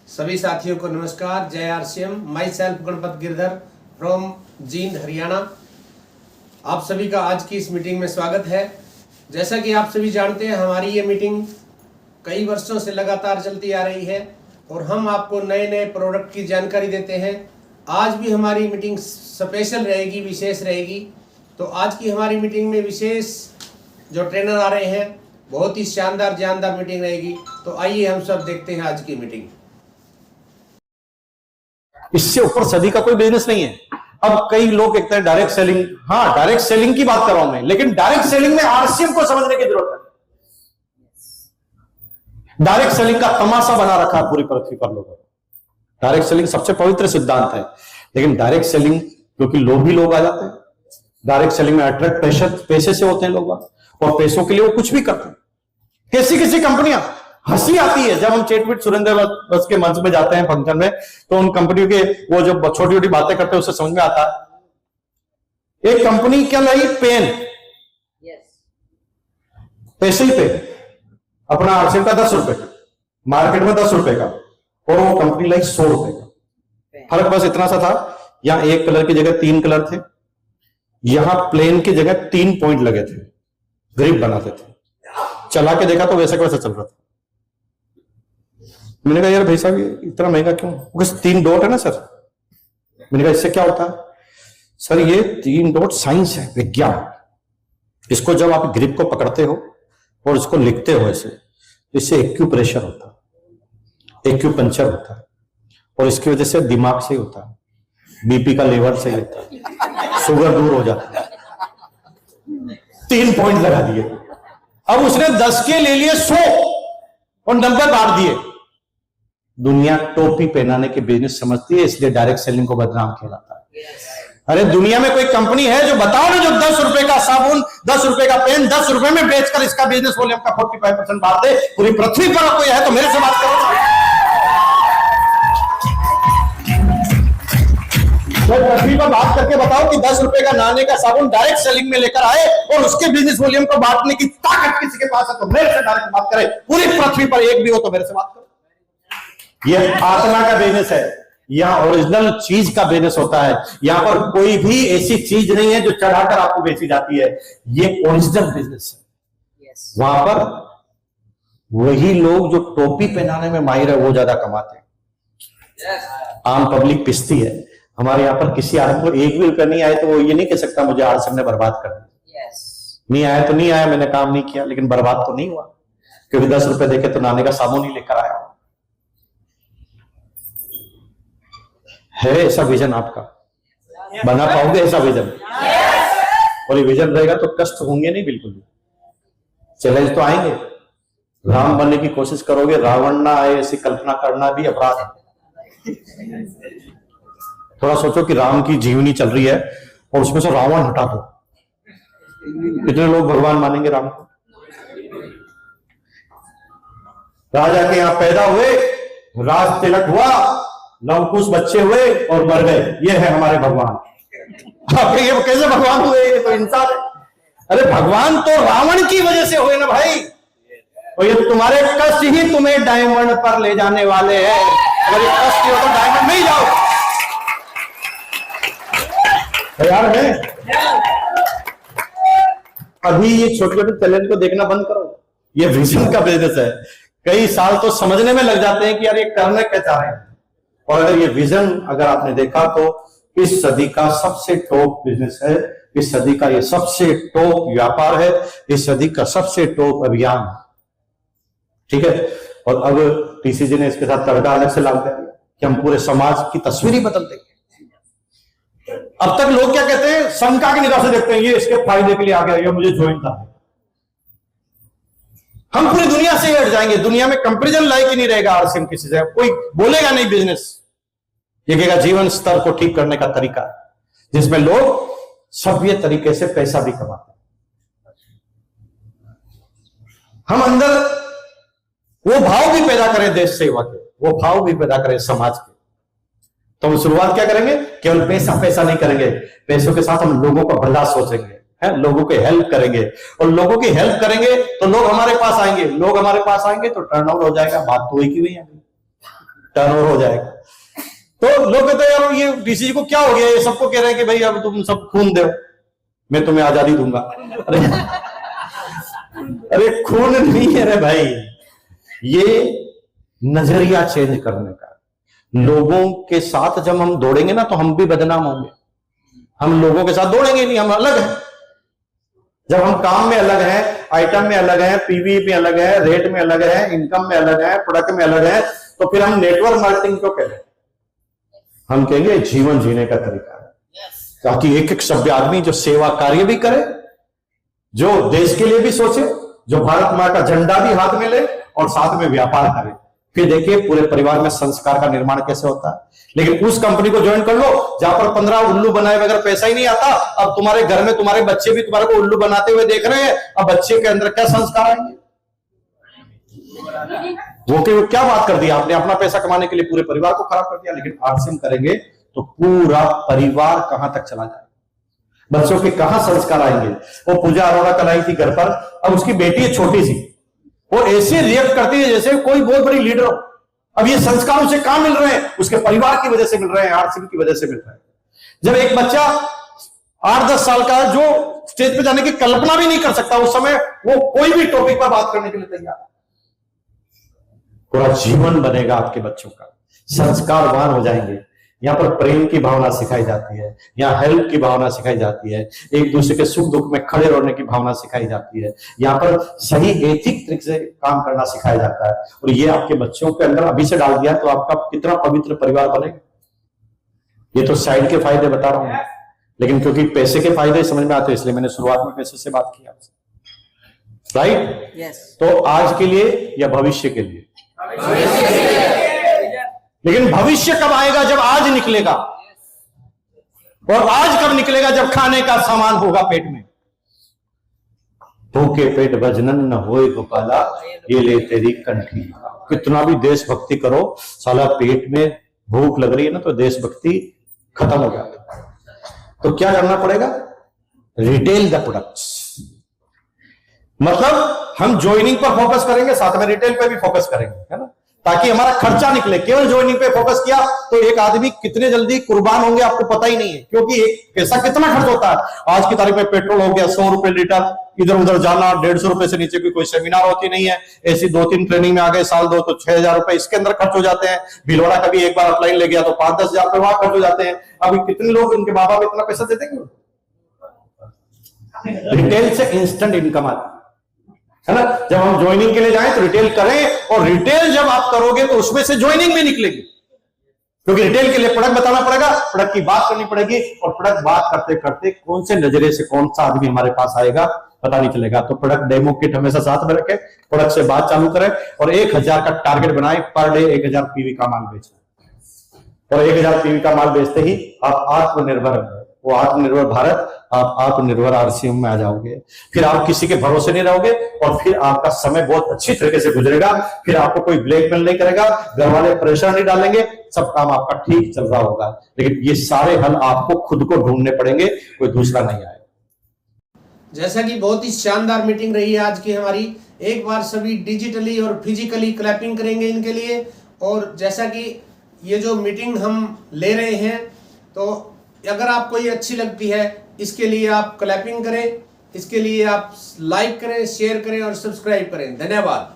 सभी साथियों को नमस्कार। जय RCM. My self Ganpat Girdhar from Jind Haryana. आप सभी का आज की इस मीटिंग में स्वागत है। जैसा कि आप सभी जानते हैं, हमारी ये मीटिंग कई वर्षों से लगातार चलती आ रही है और हम आपको नए नए प्रोडक्ट की जानकारी देते हैं। आज भी हमारी मीटिंग स्पेशल रहेगी, विशेष रहेगी। तो आज की हमारी मीटिंग में विशेष जो ट्रेनर आ रहे हैं, बहुत ही शानदार जानदार मीटिंग रहेगी। तो आइए हम सब देखते हैं आज की मीटिंग। इससे ऊपर सदी का कोई बिजनेस नहीं है। अब कई लोग कहते हैं डायरेक्ट सेलिंग, हाँ डायरेक्ट सेलिंग की बात कर रहा हूं मैं, लेकिन डायरेक्ट सेलिंग में आरसीएम को समझने की जरूरत है। डायरेक्ट सेलिंग का तमाशा बना रखा है पूरी पृथ्वी पर लोगों। डायरेक्ट सेलिंग सबसे पवित्र सिद्धांत है, लेकिन डायरेक्ट सेलिंग क्योंकि लोग आ जाते हैं। डायरेक्ट सेलिंग में अट्रैक्ट पैसे से होते हैं लोग, और पैसों के लिए वो कुछ भी करते हैं। कैसी कंपनियां, हंसी आती है जब हम चेटविट सुरेंद्र बस के मंच में जाते हैं फंक्शन में, तो उन कंपनियों के वो जो छोटी छोटी बातें करते हैं उससे समझ में आता है। एक कंपनी क्या लाई, पेन, पैसे ही पे, अपना आरसीएम का 10 रुपए, मार्केट में 10 रुपए का, और वो कंपनी लाई 100 रुपए का। फर्क बस इतना सा था, यहां एक कलर की जगह 3 कलर थे, यहां प्लेन की जगह 3 पॉइंट लगे थे, ग्रिप बनाते थे। चला के देखा तो वैसा कैसा चल रहा था। मैंने कहा यार भाई साहब ये इतना महंगा क्यों? 3 डॉट है ना सर। मैंने कहा इससे क्या होता है? सर ये 3 डॉट साइंस है, विज्ञान। इसको जब आप ग्रिप को पकड़ते हो और इसको लिखते हो ऐसे, इससे एक्यूप्रेशर होता है, एक्यूपंक्चर होता है, और इसकी वजह से दिमाग से होता है, बीपी का लेवल सही होता है, शुगर दूर हो जाता है। 3 पॉइंट लगा दिए। अब उसने 10 के ले लिए 100 और 90 काट दिए। दुनिया टोपी पहनाने के बिजनेस समझती है, इसलिए डायरेक्ट सेलिंग को बदनाम किया जाता है। अरे दुनिया में कोई कंपनी है जो बताओ ना, जो 10 रुपए का साबुन, 10 रुपए का पेन 10 रुपए में बेचकर इसका बिजनेस वॉल्यूम का 45% बात दे। पूरी पृथ्वी पर कोई है तो मेरे से बात करो। पृथ्वी पर बात करके बताओ कि 10 रुपए का नाने का साबुन डायरेक्ट सेलिंग में लेकर आए और उसके बिजनेस वॉल्यूम को बांटने की ताकत किसी के पास है तो मेरे से डायरेक्ट बात करे। पूरी पृथ्वी पर एक भी हो तो मेरे से बात करो। यह आत्मा का बिजनेस है, यहां ओरिजिनल चीज का बिजनेस होता है। यहां पर कोई भी ऐसी चीज नहीं है जो चढ़ाकर आपको बेची जाती है, ये ओरिजिनल बिजनेस है। वहां पर वही लोग जो टोपी पहनाने में माहिर है वो ज्यादा कमाते हैं। आम पब्लिक पिसती है। हमारे यहां पर किसी आदमी को 1 भी रुपया नहीं आए तो वो ये नहीं कह सकता मुझे आरसीएम ने बर्बाद कर दिया। नहीं आया तो नहीं आया, मैंने काम नहीं किया, लेकिन बर्बाद तो नहीं हुआ, क्योंकि 10 रुपए देखे तो नाने का साबुन ही लेकर आया। है ऐसा विजन आपका? बना पाओगे ऐसा विजन? और ये विजन रहेगा तो कष्ट होंगे नहीं, बिल्कुल भी। चैलेंज तो आएंगे। राम बनने की कोशिश करोगे, रावण ना आए ऐसी कल्पना करना भी अपराध है। थोड़ा सोचो कि राम की जीवनी चल रही है और उसमें से रावण हटा दो, कितने लोग भगवान मानेंगे राम को? राजा के यहां पैदा हुए, राज तिलक हुआ, लवकुश बच्चे हुए और मर गए, ये है हमारे भगवान। ये कैसे भगवान हुए? ये तो इंसान है। अरे भगवान तो रावण की वजह से हुए ना भाई। और ये तुम्हारे कष्ट ही तुम्हें डायमंड पर ले जाने वाले हैं। अगर ये कष्ट हो तो डायमंड में ही जाओ। तैयार है? अभी ये छोटे छोटे टैलेंट को देखना बंद करो। ये विजन का बिजनेस है। कई साल तो समझने में लग जाते हैं कि यार ये करना क्या चाह रहे हैं। और अगर ये विजन अगर आपने देखा तो इस सदी का सबसे टॉप बिजनेस है, इस सदी का ये सबसे टॉप व्यापार है, इस सदी का सबसे टॉप अभियान। ठीक है। और अब टीसीजी ने इसके साथ तड़का अलग से लागू कर दिया कि हम पूरे समाज की तस्वीर ही बदल देंगे। अब तक लोग क्या कहते हैं, शंका की निगाह से देखते हैं, ये इसके फायदे के लिए आ गया, ये मुझे ज्वाइन था। हम पूरी दुनिया से हट जाएंगे। दुनिया में कंपैरिजन लायक ही नहीं रहेगा आरसीएम किसी से। कोई बोलेगा नहीं बिजनेस, ये कहेगा जीवन स्तर को ठीक करने का तरीका, जिसमें लोग सभ्य तरीके से पैसा भी कमाते हैं। हम अंदर वो भाव भी पैदा करें देश सेवा के, वो भाव भी पैदा करें समाज के। तो हम शुरुआत क्या करेंगे? केवल पैसा पैसा नहीं करेंगे, पैसों के साथ हम लोगों का भला सोचेंगे, लोगों के हेल्प करेंगे। और लोगों की हेल्प करेंगे तो लोग हमारे पास आएंगे, लोग हमारे पास आएंगे तो टर्नओवर हो जाएगा। बात तो एक ही नहीं है। टर्नओवर हो जाएगा। तो लोग कहते हैं यार ये डीसी को क्या हो गया, ये सबको कह रहे हैं कि भाई अब तुम सब खून दो, मैं तुम्हें आजादी दूंगा। अरे खून नहीं है रे भाई, ये नजरिया चेंज करने का। लोगों के साथ जब हम दौड़ेंगे ना तो हम भी बदनाम होंगे। हम लोगों के साथ दौड़ेंगे नहीं, हम अलग हैं। जब हम काम में अलग हैं, आइटम में अलग हैं, पीवी में अलग है, रेट में अलग है, इनकम में अलग है, प्रोडक्ट में अलग है, तो फिर हम नेटवर्क मार्केटिंग क्यों कह रहे हैं? हम कहेंगे जीवन जीने का तरीका है, ताकि एक एक सभ्य आदमी जो सेवा कार्य भी करे, जो देश के लिए भी सोचे, जो भारत मां का झंडा भी हाथ में ले और साथ में व्यापार करे। फिर देखिए पूरे परिवार में संस्कार का निर्माण कैसे होता है। लेकिन उस कंपनी को ज्वाइन कर लो जहां पर 15 उल्लू बनाए बगैर पैसा ही नहीं आता। अब तुम्हारे घर में तुम्हारे बच्चे भी तुम्हारे को उल्लू बनाते हुए देख रहे हैं, अब बच्चे के अंदर क्या संस्कार आएंगे? वो क्या बात कर दी आपने, अपना पैसा कमाने के लिए पूरे परिवार को खराब कर दिया। लेकिन आरसीएम करेंगे तो पूरा परिवार कहां तक चला जाए, बच्चों के कहां संस्कार आएंगे। वो पूजा अरोड़ा कल आई थी घर पर, अब उसकी बेटी है छोटी सी, वो ऐसे रिएक्ट करती है जैसे कोई बहुत बड़ी लीडर हो। अब ये संस्कार उसे कहां मिल रहे हैं? उसके परिवार की वजह से मिल रहे हैं, आरसीएम की वजह से मिल रहे हैं। जब एक बच्चा 8-10 साल का जो स्टेज पे जाने की कल्पना भी नहीं कर सकता, उस समय वो कोई भी टॉपिक पर बात करने के लिए तैयार है। पूरा जीवन बनेगा आपके बच्चों का, संस्कारवान हो जाएंगे। यहाँ पर प्रेम की भावना सिखाई जाती है, यहाँ हेल्प की भावना सिखाई जाती है, एक दूसरे के सुख दुख में खड़े रहने की भावना सिखाई जाती है। यहाँ पर सही एथिक तरीके से काम करना सिखाया जाता है। और ये आपके बच्चों के अंदर अभी से डाल दिया तो आपका कितना पवित्र परिवार बनेगा। ये तो साइड के फायदे बता रहा हूं, लेकिन क्योंकि पैसे के फायदे समझ में आते हैं इसलिए मैंने शुरुआत में पैसे से बात की आपसे, राइट? यस। तो आज के लिए या भविष्य के लिए? लेकिन भविष्य कब आएगा? जब आज निकलेगा। और आज कब निकलेगा? जब खाने का सामान होगा पेट में। भूखे पेट भजनन न होए गोपाला, ये ले तेरी कंठी। कितना भी देशभक्ति करो, साला पेट में भूख लग रही है ना तो देशभक्ति खत्म हो जाती। तो क्या करना पड़ेगा? Retail the products. मतलब हम ज्वाइनिंग पर फोकस करेंगे, साथ में रिटेल पे भी फोकस करेंगे, है ना, ताकि हमारा खर्चा निकले। केवल ज्वाइनिंग पे फोकस किया तो एक आदमी कितने जल्दी कुर्बान होंगे आपको पता ही नहीं है, क्योंकि एक पैसा कितना खर्च होता है। आज की तारीख में पेट्रोल हो गया 100 रुपए लीटर, इधर उधर जाना 150 रुपए से नीचे की कोई सेमिनार होती नहीं है। ऐसी 2-3 ट्रेनिंग में आ गए, साल 2 तो 6,000 रुपए इसके अंदर खर्च हो जाते हैं। भिलवाड़ा का भी एक बार अपलाइन ले गया तो 5-10 हजार रुपए वहां खर्च हो जाते हैं। अभी कितने लोग उनके बाप बाप इतना पैसा दे देंगे? रिटेल से इंस्टेंट इनकम आती है ना। जब हम ज्वाइनिंग के लिए जाएं तो रिटेल करें, और रिटेल जब आप करोगे तो उसमें से ज्वाइनिंग भी निकलेगी, क्योंकि रिटेल के लिए प्रोडक्ट बताना पड़ेगा, प्रोडक्ट की बात करनी पड़ेगी, और प्रोडक्ट बात करते करते कौन से नजरिए से कौन सा आदमी हमारे पास आएगा पता नहीं चलेगा। तो प्रोडक्ट डेमो किट हमेशा साथ में रखें, प्रोडक्ट से बात चालू करें, और 1,000 का टारगेट बनाए, पर डे 1,000 पीवी का माल बेचना। और 1,000 पीवी का माल बेचते ही आप आत्मनिर्भर होंगे। वो आत्मनिर्भर भारत, आप आत्मनिर्भर आरसीएम में आ जाओगे। फिर आप किसी के भरोसे नहीं रहोगे, और फिर आपका समय बहुत अच्छी तरीके से गुजरेगा। फिर आपको कोई ब्लैकमेल नहीं करेगा, घर वाले प्रेशर नहीं डालेंगे, सब काम आपका ठीक चल रहा होगा। लेकिन ये सारे हल आपको खुद को ढूंढने पड़ेंगे, कोई दूसरा नहीं आएगा। जैसा कि बहुत ही शानदार मीटिंग रही है आज की हमारी। एक बार सभी डिजिटली और फिजिकली क्लैपिंग करेंगे इनके लिए। और जैसा कि ये जो मीटिंग हम ले रहे हैं, तो अगर आपको ये अच्छी लगती है, इसके लिए आप क्लैपिंग करें, इसके लिए आप लाइक करें, शेयर करें और सब्सक्राइब करें। धन्यवाद।